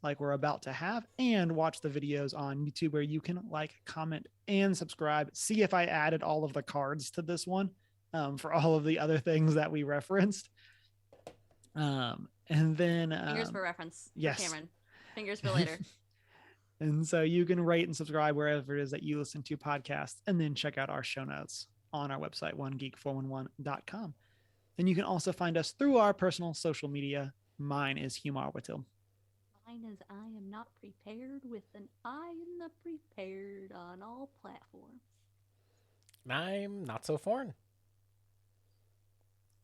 like we're about to have, and watch the videos on YouTube where you can like, comment, and subscribe. See if I added all of the cards to this one for all of the other things that we referenced. And then Fingers for reference. Yes. For Cameron. Fingers for later. And so you can rate and subscribe wherever it is that you listen to podcasts, and then check out our show notes on our website, onegeek411.com. And you can also find us through our personal social media. Mine is Hugh Marwatil. Mine is I am not prepared with an I am not prepared on all platforms. I'm not so foreign.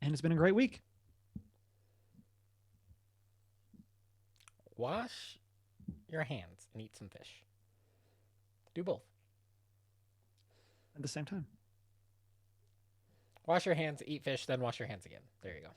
And it's been a great week. Wash your hands and eat some fish. Do both. At the same time. Wash your hands, eat fish, then wash your hands again. There you go.